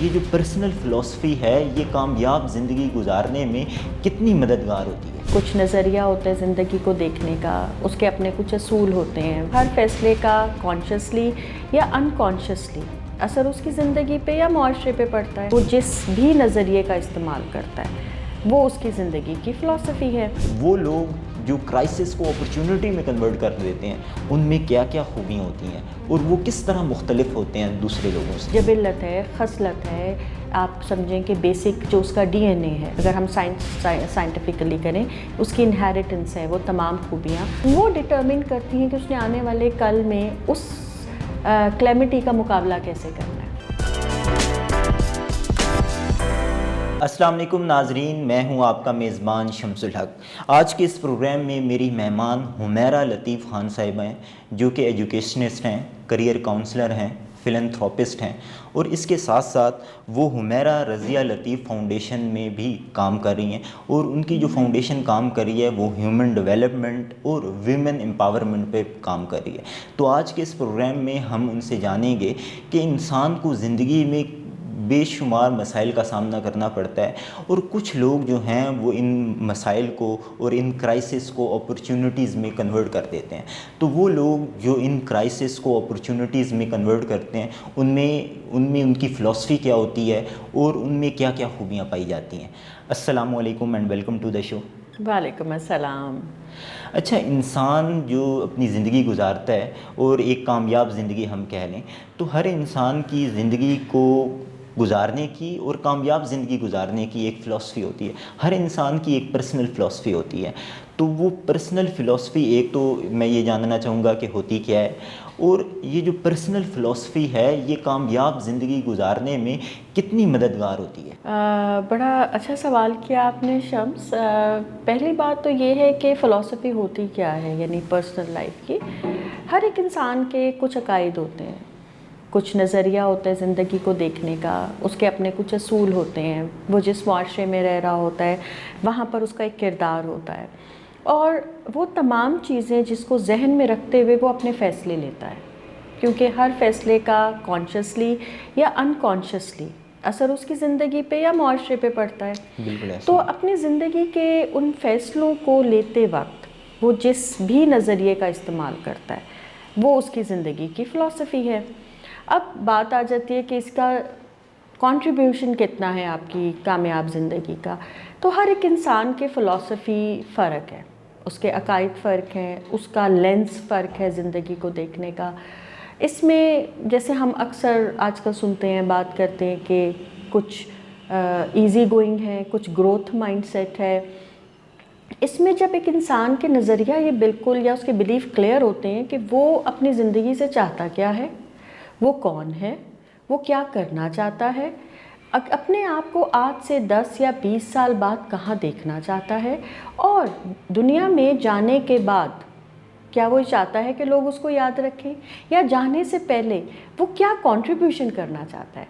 یہ جو پرسنل فلسفی ہے یہ کامیاب زندگی گزارنے میں کتنی مددگار ہوتی ہے؟ کچھ نظریہ ہوتا ہے زندگی کو دیکھنے کا، اس کے اپنے کچھ اصول ہوتے ہیں. ہر فیصلے کا کانشیسلی یا انکانشیسلی اثر اس کی زندگی پہ یا معاشرے پہ پڑتا ہے. وہ جس بھی نظریے کا استعمال کرتا ہے وہ اس کی زندگی کی فلسفی ہے. وہ لوگ جو کرائسس کو اپرچونٹی میں کنورٹ کر دیتے ہیں ان میں کیا کیا خوبیاں ہوتی ہیں اور وہ کس طرح مختلف ہوتے ہیں دوسرے لوگوں سے؟ جبلت ہے، خصلت ہے، آپ سمجھیں کہ بیسک جو اس کا ڈی این اے ہے، اگر ہم سائنٹیفکلی کریں اس کی انہیریٹنس ہے، وہ تمام خوبیاں وہ ڈٹرمن کرتی ہیں کہ اس نے آنے والے کل میں اس کلیمٹی کا مقابلہ کیسے کرنا ہے. السلام علیکم ناظرین، میں ہوں آپ کا میزبان شمس الحق. آج کے اس پروگرام میں میری مہمان حمیرہ لطیف خان صاحبہ ہیں جو کہ ایجوکیشنسٹ ہیں، کریئر کاؤنسلر ہیں، فلنتھراپسٹ ہیں اور اس کے ساتھ ساتھ وہ حمیرہ رضیہ لطیف فاؤنڈیشن میں بھی کام کر رہی ہیں اور ان کی جو فاؤنڈیشن کام کر رہی ہے وہ ہیومن ڈیولپمنٹ اور ویمن امپاورمنٹ پہ کام کر رہی ہے. تو آج کے اس پروگرام میں ہم ان سے جانیں گے کہ انسان کو زندگی میں بے شمار مسائل کا سامنا کرنا پڑتا ہے اور کچھ لوگ جو ہیں وہ ان مسائل کو اور ان کرائسس کو اپرچونٹیز میں کنورٹ کر دیتے ہیں. تو وہ لوگ جو ان کرائسس کو اپرچونٹیز میں کنورٹ کرتے ہیں ان میں ان کی فلسفی کیا ہوتی ہے اور ان میں کیا کیا خوبیاں پائی جاتی ہیں. السلام علیکم اینڈ ویلکم ٹو دا شو. وعلیکم السلام. اچھا، انسان جو اپنی زندگی گزارتا ہے اور ایک کامیاب زندگی ہم کہہ لیں تو ہر انسان کی زندگی کو گزارنے کی اور کامیاب زندگی گزارنے کی ایک فلسفی ہوتی ہے. ہر انسان کی ایک پرسنل فلسفی ہوتی ہے. تو وہ پرسنل فلسفی ایک تو میں یہ جاننا چاہوں گا کہ ہوتی کیا ہے اور یہ جو پرسنل فلسفی ہے یہ کامیاب زندگی گزارنے میں کتنی مددگار ہوتی ہے؟ بڑا اچھا سوال کیا آپ نے شمس. پہلی بات تو یہ ہے کہ فلسفی ہوتی کیا ہے، یعنی پرسنل لائف کی. ہر ایک انسان کے کچھ عقائد ہوتے ہیں، کچھ نظریہ ہوتا ہے زندگی کو دیکھنے کا، اس کے اپنے کچھ اصول ہوتے ہیں. وہ جس معاشرے میں رہ رہا ہوتا ہے وہاں پر اس کا ایک کردار ہوتا ہے اور وہ تمام چیزیں جس کو ذہن میں رکھتے ہوئے وہ اپنے فیصلے لیتا ہے، کیونکہ ہر فیصلے کا کانشیسلی یا انکانشیسلی اثر اس کی زندگی پہ یا معاشرے پہ پڑتا ہے. بالکل ایسا. تو اپنی زندگی کے ان فیصلوں کو لیتے وقت وہ جس بھی نظریے کا استعمال کرتا ہے وہ اس کی زندگی کی فلسفی ہے. اب بات آ جاتی ہے کہ اس کا کنٹریبیوشن کتنا ہے آپ کی کامیاب زندگی کا. تو ہر ایک انسان کے فلسفی فرق ہے، اس کے عقائد فرق ہیں، اس کا لینس فرق ہے زندگی کو دیکھنے کا. اس میں جیسے ہم اکثر آج کل سنتے ہیں، بات کرتے ہیں کہ کچھ ایزی گوئنگ ہے، کچھ گروتھ مائنڈ سیٹ ہے. اس میں جب ایک انسان کے نظریہ یہ بالکل یا اس کے بیلیف کلیئر ہوتے ہیں کہ وہ اپنی زندگی سے چاہتا کیا ہے، وہ کون ہے، وہ کیا کرنا چاہتا ہے، اپنے آپ کو آج سے 10 یا 20 سال بعد کہاں دیکھنا چاہتا ہے اور دنیا میں جانے کے بعد کیا وہ چاہتا ہے کہ لوگ اس کو یاد رکھیں یا جانے سے پہلے وہ کیا کنٹریبیوشن کرنا چاہتا ہے.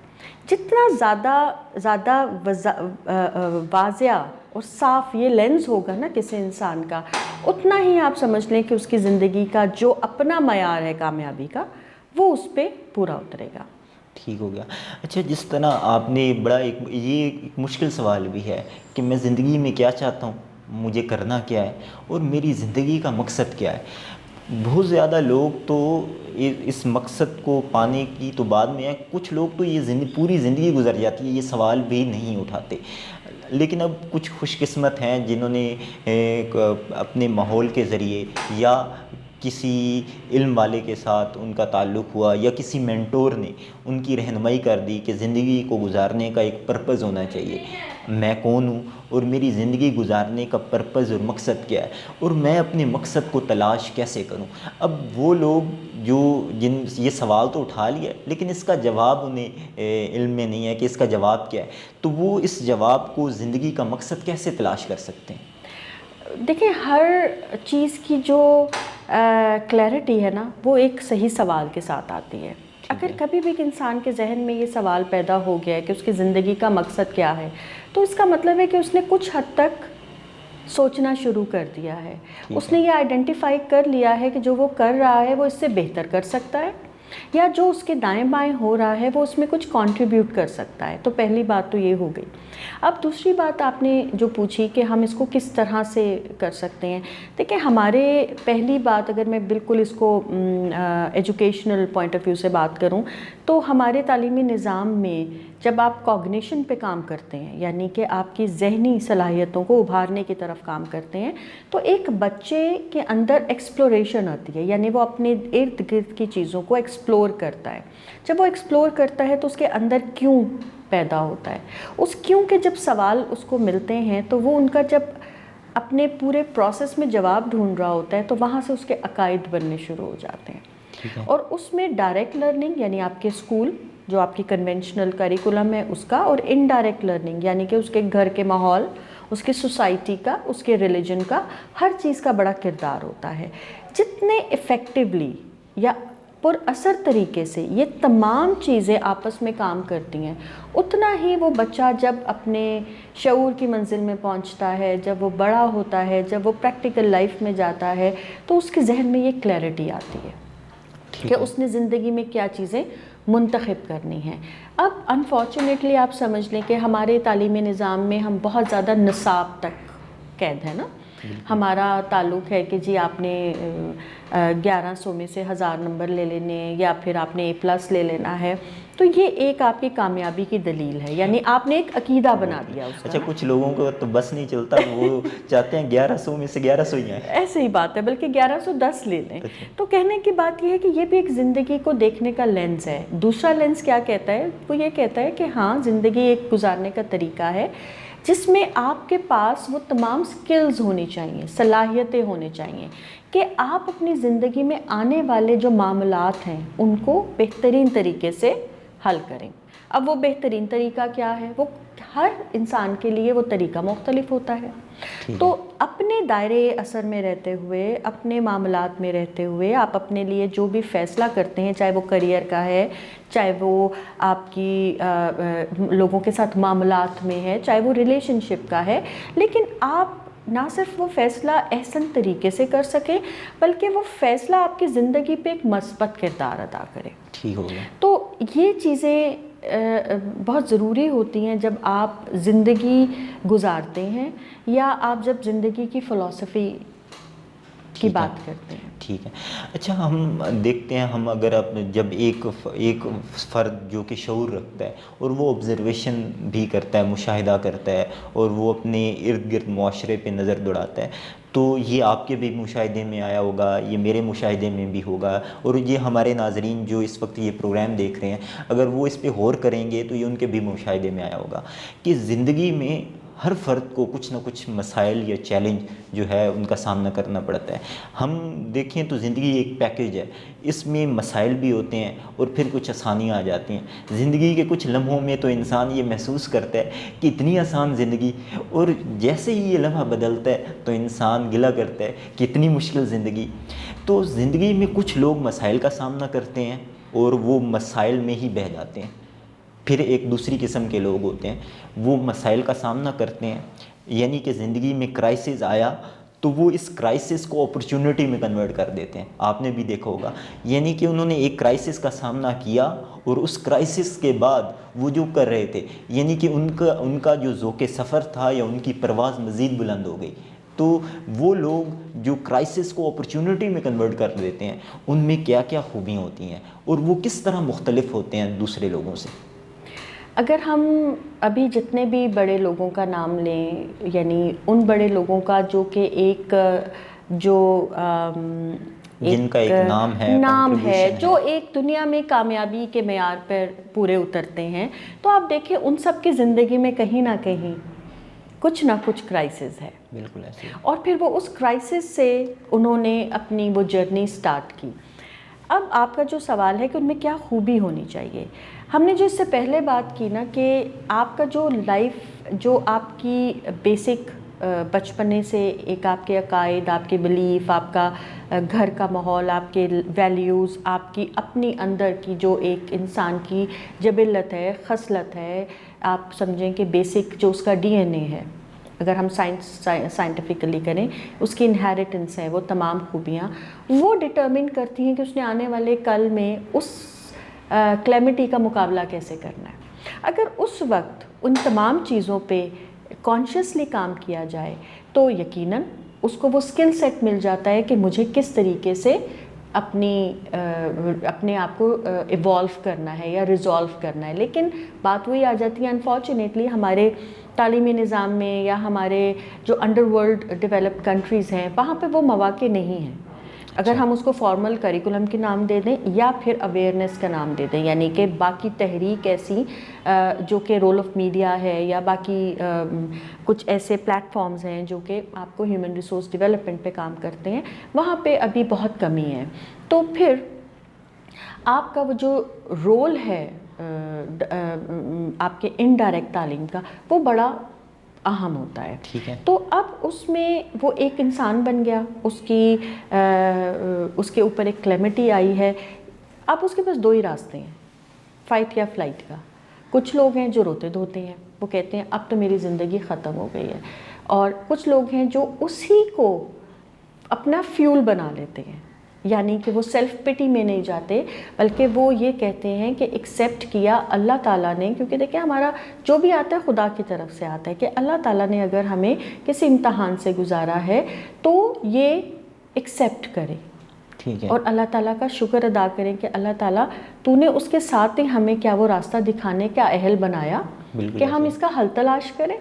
جتنا زیادہ واضح اور صاف یہ لینز ہوگا نا کسی انسان کا، اتنا ہی آپ سمجھ لیں کہ اس کی زندگی کا جو اپنا معیار ہے کامیابی کا وہ اس پہ پورا اترے گا. ٹھیک ہو گیا. اچھا، جس طرح آپ نے یہ ایک مشکل سوال بھی ہے کہ میں زندگی میں کیا چاہتا ہوں، مجھے کرنا کیا ہے اور میری زندگی کا مقصد کیا ہے. بہت زیادہ لوگ تو اس مقصد کو پانے کی تو بعد میں ہے، کچھ لوگ تو یہ پوری زندگی گزر جاتی ہے یہ سوال بھی نہیں اٹھاتے. لیکن اب کچھ خوش قسمت ہیں جنہوں نے اپنے ماحول کے ذریعے یا کسی علم والے کے ساتھ ان کا تعلق ہوا یا کسی مینٹور نے ان کی رہنمائی کر دی کہ زندگی کو گزارنے کا ایک پرپز ہونا چاہیے. میں کون ہوں اور میری زندگی گزارنے کا پرپز اور مقصد کیا ہے اور میں اپنے مقصد کو تلاش کیسے کروں. اب وہ لوگ جن یہ سوال تو اٹھا لیا لیکن اس کا جواب انہیں علم میں نہیں ہے کہ اس کا جواب کیا ہے، تو وہ اس جواب کو زندگی کا مقصد کیسے تلاش کر سکتے ہیں؟ دیکھیں، ہر چیز کی جو کلیئرٹی ہے نا وہ ایک صحیح سوال کے ساتھ آتی ہے. اگر کبھی بھی ایک انسان کے ذہن میں یہ سوال پیدا ہو گیا ہے کہ اس کی زندگی کا مقصد کیا ہے تو اس کا مطلب ہے کہ اس نے کچھ حد تک سوچنا شروع کر دیا ہے. اس نے یہ آئیڈینٹیفائی کر لیا ہے کہ جو وہ کر رہا ہے وہ اس سے بہتر کر سکتا ہے یا جو اس کے دائیں بائیں ہو رہا ہے وہ اس میں کچھ کنٹریبیوٹ کر سکتا ہے. تو پہلی بات تو یہ ہو گئی. اب دوسری بات آپ نے جو پوچھی کہ ہم اس کو کس طرح سے کر سکتے ہیں. دیکھیں ہمارے پہلی بات اگر میں بالکل اس کو ایجوکیشنل پوائنٹ آف ویو سے بات کروں تو ہمارے تعلیمی نظام میں جب آپ کوگنیشن پہ کام کرتے ہیں یعنی کہ آپ کی ذہنی صلاحیتوں کو ابھارنے کی طرف کام کرتے ہیں تو ایک بچے کے اندر ایکسپلوریشن آتی ہے یعنی وہ اپنے ارد گرد کی چیزوں کو ایکسپلور کرتا ہے. جب وہ ایکسپلور کرتا ہے تو اس کے اندر کیوں پیدا ہوتا ہے. اس کیوں کے جب سوال اس کو ملتے ہیں تو وہ ان کا جب اپنے پورے پروسیس میں جواب ڈھونڈ رہا ہوتا ہے تو وہاں سے اس کے عقائد بننے شروع ہو جاتے ہیں. اور اس میں ڈائریکٹ لرننگ یعنی آپ کے اسکول جو آپ کی کنونشنل کریکولم ہے اس کا اور انڈائریکٹ لرننگ یعنی کہ اس کے گھر کے ماحول اس کی سوسائٹی کا اس کے ریلیجن کا ہر چیز کا بڑا کردار ہوتا ہے. جتنے افیکٹولی یا پر اثر طریقے سے یہ تمام چیزیں آپس میں کام کرتی ہیں اتنا ہی وہ بچہ جب اپنے شعور کی منزل میں پہنچتا ہے جب وہ بڑا ہوتا ہے جب وہ پریکٹیکل لائف میں جاتا ہے تو اس کے ذہن میں یہ کلیئرٹی آتی ہے کہ اس نے زندگی میں کیا چیزیں منتخب کرنی ہیں. اب انفارچونیٹلی آپ سمجھ لیں کہ ہمارے تعلیمی نظام میں ہم بہت زیادہ نصاب تک قید ہے نا. ہمارا تعلق ہے کہ جی آپ نے 1100 میں سے 1000 نمبر لے لینے یا پھر آپ نے A+ لے لینا ہے. تو یہ ایک آپ کی کامیابی کی دلیل ہے یعنی آپ نے ایک عقیدہ بنا دیا اس کا. اچھا کچھ لوگوں کو تو بس نہیں چلتا وہ چاہتے ہیں 1100 میں سے 1100 ہی آئیں. ایسے ہی بات ہے بلکہ 1110 لے لیں. تو کہنے کی بات یہ ہے کہ یہ بھی ایک زندگی کو دیکھنے کا لینس ہے. دوسرا لینس کیا کہتا ہے وہ یہ کہتا ہے کہ ہاں زندگی ایک گزارنے کا طریقہ ہے جس میں آپ کے پاس وہ تمام سکلز ہونی چاہیے صلاحیتیں ہونی چاہیے کہ آپ اپنی زندگی میں آنے والے جو معاملات ہیں ان کو بہترین طریقے سے حل کریں. اب وہ بہترین طریقہ کیا ہے وہ ہر انسان کے لیے وہ طریقہ مختلف ہوتا ہے. تو اپنے دائرے اثر میں رہتے ہوئے اپنے معاملات میں رہتے ہوئے آپ اپنے لیے جو بھی فیصلہ کرتے ہیں چاہے وہ کریئر کا ہے چاہے وہ آپ کی لوگوں کے ساتھ معاملات میں ہے چاہے وہ ریلیشن شپ کا ہے لیکن آپ نہ صرف وہ فیصلہ احسن طریقے سے کر سکیں بلکہ وہ فیصلہ آپ کی زندگی پہ ایک مثبت کردار ادا کرے. ٹھیک ہو گیا. تو یہ چیزیں بہت ضروری ہوتی ہیں جب آپ زندگی گزارتے ہیں یا آپ جب زندگی کی فلسفی کی بات کرتے ہیں. ٹھیک ہے. اچھا ہم دیکھتے ہیں ہم اگر جب ایک فرد جو کہ شعور رکھتا ہے اور وہ آبزرویشن بھی کرتا ہے مشاہدہ کرتا ہے اور وہ اپنے ارد گرد معاشرے پہ نظر دوڑاتا ہے تو یہ آپ کے بھی مشاہدے میں آیا ہوگا یہ میرے مشاہدے میں بھی ہوگا اور یہ ہمارے ناظرین جو اس وقت یہ پروگرام دیکھ رہے ہیں اگر وہ اس پہ غور کریں گے تو یہ ان کے بھی مشاہدے میں آیا ہوگا کہ زندگی میں ہر فرد کو کچھ نہ کچھ مسائل یا چیلنج جو ہے ان کا سامنا کرنا پڑتا ہے. ہم دیکھیں تو زندگی ایک پیکیج ہے اس میں مسائل بھی ہوتے ہیں اور پھر کچھ آسانیاں آ جاتی ہیں. زندگی کے کچھ لمحوں میں تو انسان یہ محسوس کرتا ہے کہ اتنی آسان زندگی اور جیسے ہی یہ لمحہ بدلتا ہے تو انسان گلہ کرتا ہے کہ اتنی مشکل زندگی. تو زندگی میں کچھ لوگ مسائل کا سامنا کرتے ہیں اور وہ مسائل میں ہی بہہ جاتے ہیں. پھر ایک دوسری قسم کے لوگ ہوتے ہیں وہ مسائل کا سامنا کرتے ہیں یعنی کہ زندگی میں کرائسس آیا تو وہ اس کرائسس کو اپرچونٹی میں کنورٹ کر دیتے ہیں. آپ نے بھی دیکھا ہوگا یعنی کہ انہوں نے ایک کرائسس کا سامنا کیا اور اس کرائسس کے بعد وہ جو کر رہے تھے یعنی کہ ان کا جو ذوق سفر تھا یا ان کی پرواز مزید بلند ہو گئی. تو وہ لوگ جو کرائسس کو اپرچونٹی میں کنورٹ کر دیتے ہیں ان میں کیا کیا خوبیاں ہوتی ہیں اور وہ کس طرح مختلف ہوتے ہیں دوسرے لوگوں سے. اگر ہم ابھی جتنے بھی بڑے لوگوں کا نام لیں یعنی ان بڑے لوگوں کا جو کہ ایک جو جن کا ایک نام ہے جو ایک دنیا میں کامیابی کے معیار پر پورے اترتے ہیں تو آپ دیکھیں ان سب کی زندگی میں کہیں نہ کہیں کچھ نہ کچھ کرائسس ہے. بالکل ایسے. اور پھر وہ اس کرائسس سے انہوں نے اپنی وہ جرنی سٹارٹ کی. اب آپ کا جو سوال ہے کہ ان میں کیا خوبی ہونی چاہیے ہم نے جو اس سے پہلے بات کی نا کہ آپ کا جو لائف جو آپ کی بیسک بچپنے سے ایک آپ کے عقائد آپ کے بلیف آپ کا گھر کا ماحول آپ کے ویلیوز آپ کی اپنی اندر کی جو ایک انسان کی جبلت ہے خصلت ہے آپ سمجھیں کہ بیسک جو اس کا DNA ہے اگر ہم سائنٹیفکلی کریں، اس کی انہیریٹنس ہے، وہ تمام خوبیاں وہ ڈٹرمن کرتی ہیں کہ اس نے آنے والے کل میں اس کلیمٹی کا مقابلہ کیسے کرنا ہے۔ اگر اس وقت ان تمام چیزوں پہ کانشیسلی کام کیا جائے تو یقیناً اس کو وہ اسکل سیٹ مل جاتا ہے کہ مجھے کس طریقے سے اپنے آپ کو ایوالو کرنا ہے یا ریزالو کرنا ہے۔ لیکن بات وہی آ جاتی ہے انفارچونیٹلی ہمارے تعلیمی نظام میں یا ہمارے جو انڈر ورلڈ ڈیولپڈ کنٹریز ہیں وہاں پہ وہ مواقع نہیں ہیں۔ اگر ہم اس کو فارمل کریکولم کے نام دے دیں یا پھر اویئرنیس کا نام دے دیں، یعنی کہ باقی تحریک ایسی جو کہ رول آف میڈیا ہے یا باقی کچھ ایسے پلیٹ فارمز ہیں جو کہ آپ کو ہیومن ریسورس ڈیولپمنٹ پہ کام کرتے ہیں، وہاں پہ ابھی بہت کمی ہے۔ تو پھر آپ کا وہ جو رول ہے آپ کے انڈائریکٹ تعلیم کا، وہ بڑا اہم ہوتا ہے۔ ٹھیک ہے، تو اب اس میں وہ ایک انسان بن گیا، اس کے اوپر ایک کلیمٹی آئی ہے، اب اس کے پاس دو ہی راستے ہیں، فائٹ یا فلائٹ کا۔ کچھ لوگ ہیں جو روتے دھوتے ہیں، وہ کہتے ہیں اب تو میری زندگی ختم ہو گئی ہے، اور کچھ لوگ ہیں جو اسی کو اپنا فیول بنا لیتے ہیں، یعنی کہ وہ سیلف پٹی میں نہیں جاتے بلکہ وہ یہ کہتے ہیں کہ ایکسیپٹ کیا اللہ تعالیٰ نے، کیونکہ دیکھیں ہمارا جو بھی آتا ہے خدا کی طرف سے آتا ہے، کہ اللہ تعالیٰ نے اگر ہمیں کسی امتحان سے گزارا ہے تو یہ ایکسیپٹ کرے ٹھیک ہے، اور اللہ تعالیٰ کا شکر ادا کریں کہ اللہ تعالیٰ تو نے اس کے ساتھ ہی ہمیں کیا وہ راستہ دکھانے کا اہل بنایا بالکل کہ ہم ایسے۔ اس کا حل تلاش کریں۔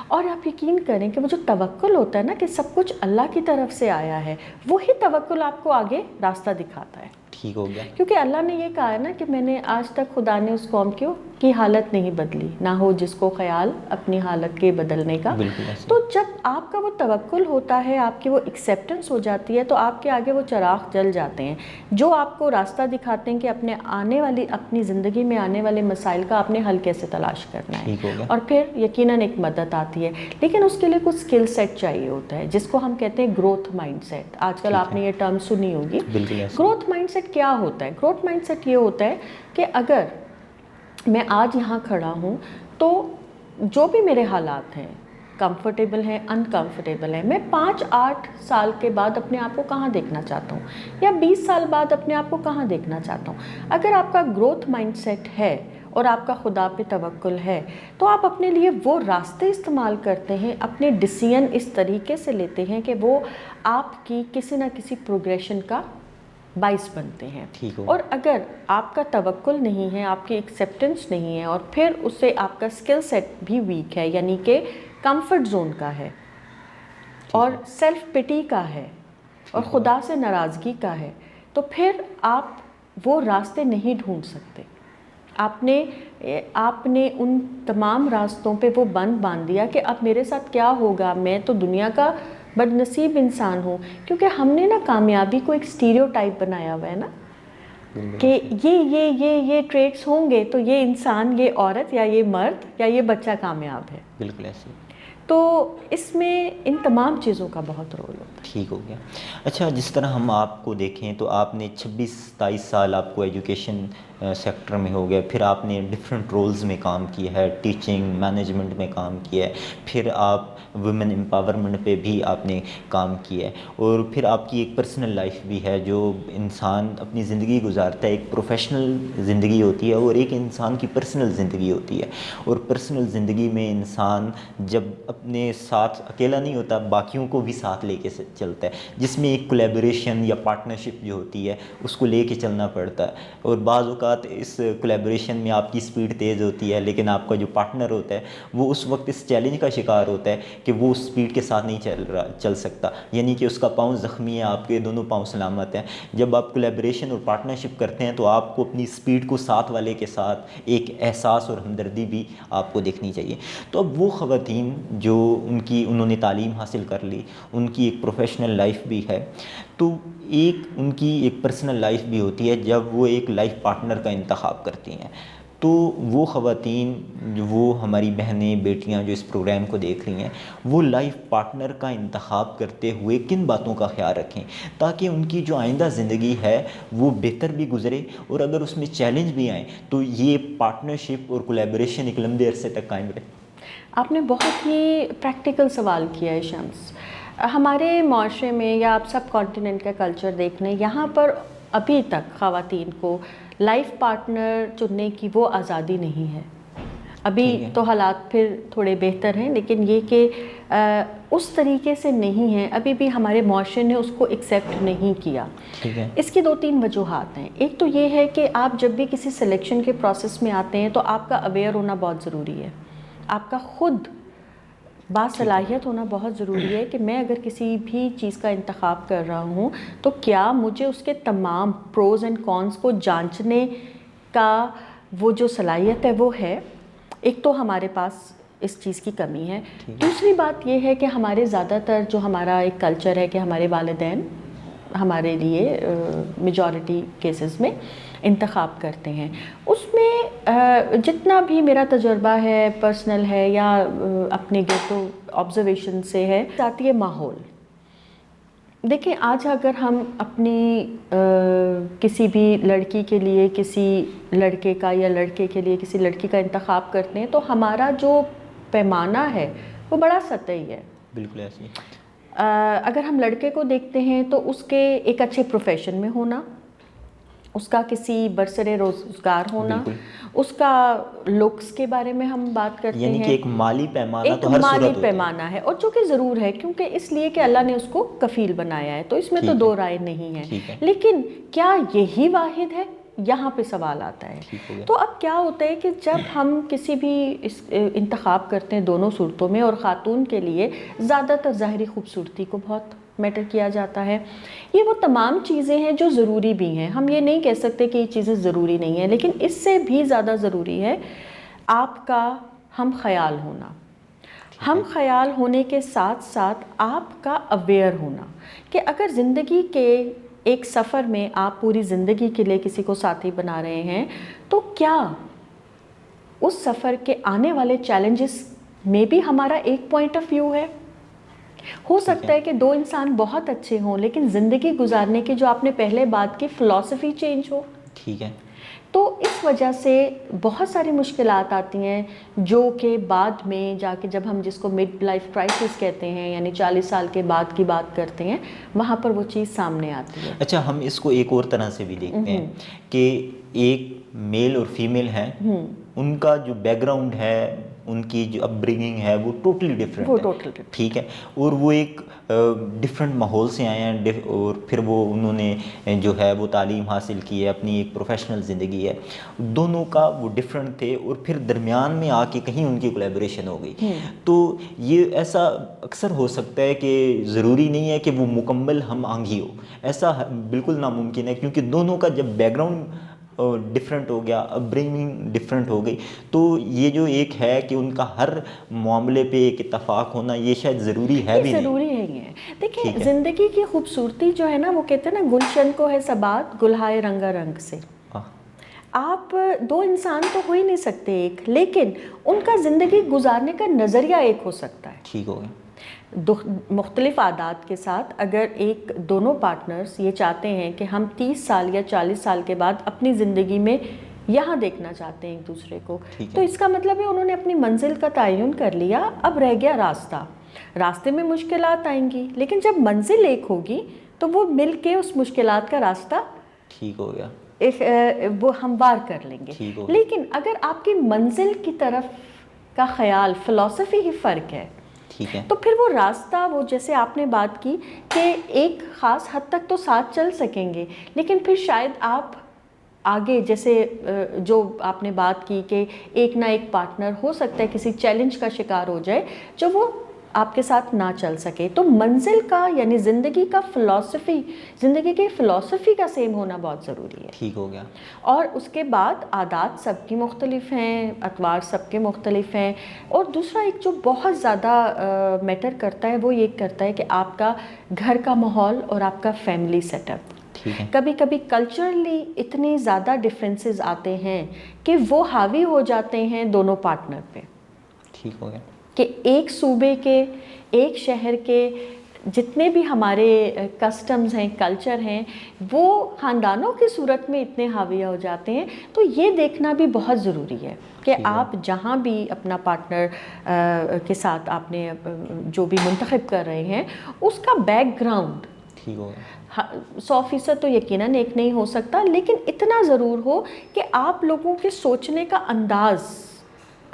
اور آپ یقین کریں کہ وہ جو توکل ہوتا ہے نا کہ سب کچھ اللہ کی طرف سے آیا ہے، وہی توکل آپ کو آگے راستہ دکھاتا ہے۔ ٹھیک ہو گیا، کیونکہ اللہ نے یہ کہا ہے نا کہ میں نے آج تک خدا نے اس قوم کی حالت نہیں بدلی، نہ ہو جس کو خیال اپنی حالت کے بدلنے کا۔ بالکل ایسے، تو جب آپ کا وہ توکل ہوتا ہے، آپ کی وہ ایکسیپٹنس ہو جاتی ہے، تو آپ کے آگے وہ چراغ جل جاتے ہیں جو آپ کو راستہ دکھاتے ہیں کہ اپنی زندگی میں آنے والے مسائل کا آپ نے حل کیسے تلاش کرنا ہے۔ ٹھیک ہو گیا، اور پھر یقیناً ایک مدد آتی ہے، لیکن اس کے لیے کچھ اسکل سیٹ چاہیے ہوتا ہے جس کو ہم کہتے ہیں گروتھ مائنڈ سیٹ۔ آج کل آپ نے یہ ٹرم سنی ہوگی۔ بالکل ایسے، گروتھ مائنڈ سیٹ کیا ہوتا ہے؟ گروتھ مائنڈ سیٹ یہ ہوتا ہے کہ اگر میں آج یہاں کھڑا ہوں تو جو بھی میرے حالات ہیں، کمفرٹیبل ہیں، انکمفرٹیبل ہیں، میں 5-8 سال کے بعد اپنے آپ کو کہاں دیکھنا چاہتا ہوں یا 20 سال بعد اپنے آپ کو کہاں دیکھنا چاہتا ہوں۔ اگر آپ کا گروتھ مائنڈ سیٹ ہے اور آپ کا خدا پہ توکل ہے تو آپ اپنے لیے وہ راستے استعمال کرتے ہیں، اپنے ڈیسیژن اس طریقے سے لیتے ہیں کہ وہ آپ کی کسی نہ کسی پروگریشن کا باعث بنتے ہیں۔ ٹھیک ہو، اور اگر آپ کا توکل نہیں ہے، آپ کی ایکسیپٹنس نہیں ہے، اور پھر اس سے آپ کا اسکل سیٹ بھی ویک ہے، یعنی کہ کمفرٹ زون کا ہے اور سیلف پٹی کا ہے اور خدا سے ناراضگی کا ہے، تو پھر آپ وہ راستے نہیں ڈھونڈ سکتے۔ آپ نے ان تمام راستوں پہ وہ بند باندھ دیا کہ اب میرے ساتھ کیا ہوگا، میں تو دنیا کا بد نصیب انسان ہوں، کیونکہ ہم نے نا کامیابی کو ایک اسٹیریو ٹائپ بنایا ہوا ہے نا کہ یہ ٹریٹس ہوں گے تو یہ انسان، یہ عورت یا یہ مرد یا یہ بچہ کامیاب ہے۔ بالکل ایسے، تو اس میں ان تمام چیزوں کا بہت رول ہوتا ہے۔ ٹھیک ہو گیا۔ اچھا، جس طرح ہم آپ کو دیکھیں تو آپ نے 26-27 سال آپ کو ایجوکیشن سیکٹر میں ہو گیا، پھر آپ نے ڈفرینٹ رولز میں کام کیا ہے، ٹیچنگ، مینجمنٹ میں کام کیا ہے، پھر آپ ویمن امپاورمنٹ پہ بھی آپ نے کام کیا ہے، اور پھر آپ کی ایک پرسنل لائف بھی ہے جو انسان اپنی زندگی گزارتا ہے۔ ایک پروفیشنل زندگی ہوتی ہے اور ایک انسان کی پرسنل زندگی ہوتی ہے، اور پرسنل زندگی میں انسان جب اپنے ساتھ اکیلا نہیں ہوتا، باقیوں کو بھی ساتھ لے کے چلتا ہے، جس میں ایک کولیبریشن یا پارٹنرشپ جو ہوتی ہے اس کو لے کے چلنا پڑتا ہے۔ اور بعض اوقات اس کولیبریشن میں آپ کی سپیڈ تیز ہوتی ہے، لیکن آپ کا جو پارٹنر ہوتا ہے وہ اس وقت اس چیلنج کا شکار ہوتا ہے کہ وہ اس سپیڈ کے ساتھ نہیں چل سکتا، یعنی کہ اس کا پاؤں زخمی ہے، آپ کے دونوں پاؤں سلامت ہیں۔ جب آپ کولیبریشن اور پارٹنرشپ کرتے ہیں تو آپ کو اپنی سپیڈ کو ساتھ والے کے ساتھ ایک احساس اور ہمدردی بھی آپ کو دیکھنی چاہیے۔ تو اب وہ خواتین جو انہوں نے تعلیم حاصل کر لی، ان کی ایک پروفیشنل لائف بھی ہے، تو ان کی ایک پرسنل لائف بھی ہوتی ہے جب وہ ایک لائف پارٹنر کا انتخاب کرتی ہیں۔ تو وہ خواتین، وہ ہماری بہنیں، بیٹیاں جو اس پروگرام کو دیکھ رہی ہیں، وہ لائف پارٹنر کا انتخاب کرتے ہوئے کن باتوں کا خیال رکھیں تاکہ ان کی جو آئندہ زندگی ہے وہ بہتر بھی گزرے، اور اگر اس میں چیلنج بھی آئیں تو یہ پارٹنرشپ اور کولیبریشن ایک لمبے عرصے تک قائم رہے۔ آپ نے بہت ہی پریکٹیکل سوال کیا ہے شمس. ہمارے معاشرے میں یا آپ سب کانٹیننٹ کا کلچر دیکھ لیں, یہاں پر ابھی تک خواتین کو لائف پارٹنر چننے کی وہ آزادی نہیں ہے. ابھی تو حالات پھر تھوڑے بہتر ہیں, لیکن یہ کہ اس طریقے سے نہیں ہیں, ابھی بھی ہمارے معاشرے نے اس کو ایکسیپٹ نہیں کیا. اس کی 2-3 وجوہات ہیں. ایک تو یہ ہے کہ آپ جب بھی کسی سلیکشن کے پروسیس میں آتے ہیں تو آپ کا اویئر ہونا بہت ضروری ہے, آپ کا خود باصلاحیت ہونا بہت ضروری ہے کہ میں اگر کسی بھی چیز کا انتخاب کر رہا ہوں تو کیا مجھے اس کے تمام پروز اینڈ کونس کو جانچنے کا وہ جو صلاحیت ہے وہ ہے. ایک تو ہمارے پاس اس چیز کی کمی ہے. دوسری بات یہ ہے کہ ہمارے زیادہ تر جو ہمارا ایک کلچر ہے کہ ہمارے والدین ہمارے لیے میجورٹی کیسز میں انتخاب کرتے ہیں. اس میں جتنا بھی میرا تجربہ ہے, پرسنل ہے یا اپنے گیٹو آبزرویشن سے ہے, آتی ہے ماحول. دیکھیں آج اگر ہم اپنی کسی بھی لڑکی کے لیے کسی لڑکے کا یا لڑکے کے لیے کسی لڑکی کا انتخاب کرتے ہیں تو ہمارا جو پیمانہ ہے وہ بڑا سطحی ہے. بالکل ایسے ہی. اگر ہم لڑکے کو دیکھتے ہیں تو اس کے ایک اچھے پروفیشن میں ہونا, اس کا کسی برسر روزگار ہونا, اس کا لکس کے بارے میں ہم بات کرتے ہیں, یعنی کہ ایک مالی پیمانہ ایک تو ہر مالی صورت پیمانہ ہے, اور جو کہ ضرور ہے کیونکہ اس لیے کہ اللہ نے اس کو کفیل بنایا ہے, تو اس میں تو دو رائے نہیں ہے. لیکن کیا یہی واحد ہے, یہاں پہ سوال آتا ہے. تو اب کیا ہوتا ہے کہ جب ہم کسی بھی انتخاب کرتے ہیں دونوں صورتوں میں, اور خاتون کے لیے زیادہ تر ظاہری خوبصورتی کو بہت میٹر کیا جاتا ہے. یہ وہ تمام چیزیں ہیں جو ضروری بھی ہیں, ہم یہ نہیں کہہ سکتے کہ یہ چیزیں ضروری نہیں ہیں, لیکن اس سے بھی زیادہ ضروری ہے آپ کا ہم خیال ہونا. ہم خیال ہونے کے ساتھ ساتھ آپ کا اویئر ہونا کہ اگر زندگی کے ایک سفر میں آپ پوری زندگی کے لیے کسی کو ساتھی بنا رہے ہیں تو کیا اس سفر کے آنے والے چیلنجز میں بھی ہمارا ایک پوائنٹ آف ویو ہے. ہو سکتا ہے کہ دو انسان بہت اچھے ہوں لیکن زندگی گزارنے کی جو آپ نے پہلے بات کی فلسفی چینج ہو. ٹھیک ہے. تو اس وجہ سے بہت ساری مشکلات آتی ہیں جو کہ بعد میں جا کے جب ہم جس کو مڈ لائف کرائسس کہتے ہیں, یعنی 40 سال کے بعد کی بات کرتے ہیں, وہاں پر وہ چیز سامنے آتی ہے. اچھا, ہم اس کو ایک اور طرح سے بھی دیکھتے ہیں کہ ایک میل اور فیمیل ہیں, ان کا جو بیک گراؤنڈ ہے, ان کی جو اپ برنگنگ ہے وہ ٹوٹلی ڈفرینٹ ہے. ٹھیک ہے. اور وہ ایک ڈفرینٹ ماحول سے آئے ہیں, اور پھر وہ انہوں نے جو ہے وہ تعلیم حاصل کی ہے, اپنی ایک پروفیشنل زندگی ہے, دونوں کا وہ ڈفرینٹ تھے, اور پھر درمیان میں آ کے کہیں ان کی کولیبریشن ہو گئی. تو یہ ایسا اکثر ہو سکتا ہے کہ ضروری نہیں ہے کہ وہ مکمل ہم آہنگی ہو, ایسا بالکل ناممکن ہے, کیونکہ دونوں کا جب بیک گراؤنڈ ڈفرینٹ ہو گیا, اپ برنگنگ ڈفرینٹ ہو گئی, تو یہ جو ایک ہے کہ ان کا ہر معاملے پہ ایک اتفاق ہونا یہ شاید ضروری ہے بھی نہیں. ضروری نہیں ہے. دیکھیں زندگی کی خوبصورتی جو ہے نا, وہ کہتے ہیں نا گلشن کو ہے ثبات گلہائے رنگا رنگ سے. آپ دو انسان تو ہو ہی نہیں سکتے ایک, لیکن ان کا زندگی گزارنے کا نظریہ ایک ہو سکتا ہے. ٹھیک ہو گیا. مختلف عادات کے ساتھ اگر ایک دونوں پارٹنرز یہ چاہتے ہیں کہ ہم 30 سال یا 40 سال کے بعد اپنی زندگی میں یہاں دیکھنا چاہتے ہیں ایک دوسرے کو, تو اس کا مطلب ہے انہوں نے اپنی منزل کا تعین کر لیا, اب رہ گیا راستہ. راستے میں مشکلات آئیں گی, لیکن جب منزل ایک ہوگی تو وہ مل کے اس مشکلات کا راستہ ٹھیک ہو گیا وہ ہموار کر لیں گے. لیکن اگر آپ کی منزل کی طرف کا خیال فلسفی ہی فرق ہے, تو پھر وہ راستہ, وہ جیسے آپ نے بات کی کہ ایک خاص حد تک تو ساتھ چل سکیں گے, لیکن پھر شاید آپ آگے جیسے جو آپ نے بات کی کہ ایک نہ ایک پارٹنر ہو سکتا ہے کسی چیلنج کا شکار ہو جائے جو وہ آپ کے ساتھ نہ چل سکے. تو منزل کا یعنی زندگی کا فلسفی, زندگی کی فلسفی کا سیم ہونا بہت ضروری ہے. ٹھیک ہو گیا. اور اس کے بعد عادات سب کی مختلف ہیں, اطوار سب کے مختلف ہیں, اور دوسرا ایک جو بہت زیادہ میٹر کرتا ہے وہ یہ کرتا ہے کہ آپ کا گھر کا ماحول اور آپ کا فیملی سیٹ اپ. کبھی کبھی کلچرلی اتنے زیادہ ڈفرینسز آتے ہیں کہ وہ حاوی ہو جاتے ہیں دونوں پارٹنر پہ. ٹھیک ہو گیا. کہ ایک صوبے کے, ایک شہر کے جتنے بھی ہمارے کسٹمز ہیں, کلچر ہیں, وہ خاندانوں کی صورت میں اتنے حاوی ہو جاتے ہیں. تو یہ دیکھنا بھی بہت ضروری ہے کہ آپ جہاں بھی اپنا پارٹنر کے ساتھ آپ نے جو بھی منتخب کر رہے ہیں اس کا بیک گراؤنڈ ٹھیک ہو 100% تو یقیناً ایک نہیں ہو سکتا، لیکن اتنا ضرور ہو کہ آپ لوگوں کے سوچنے کا انداز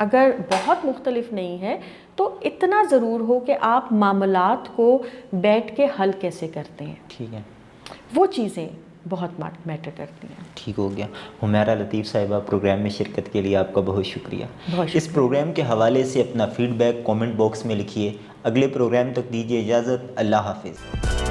اگر بہت مختلف نہیں ہے تو اتنا ضرور ہو کہ آپ معاملات کو بیٹھ کے حل کیسے کرتے ہیں، ٹھیک ہے، وہ چیزیں بہت میٹر کرتی ہیں۔ ٹھیک ہو گیا۔ حمیرہ لطیف صاحبہ، پروگرام میں شرکت کے لیے آپ کا بہت شکریہ۔ بہت اس پروگرام کے حوالے سے اپنا فیڈ بیک کامنٹ باکس میں لکھیے۔ اگلے پروگرام تک دیجیے اجازت، اللہ حافظ۔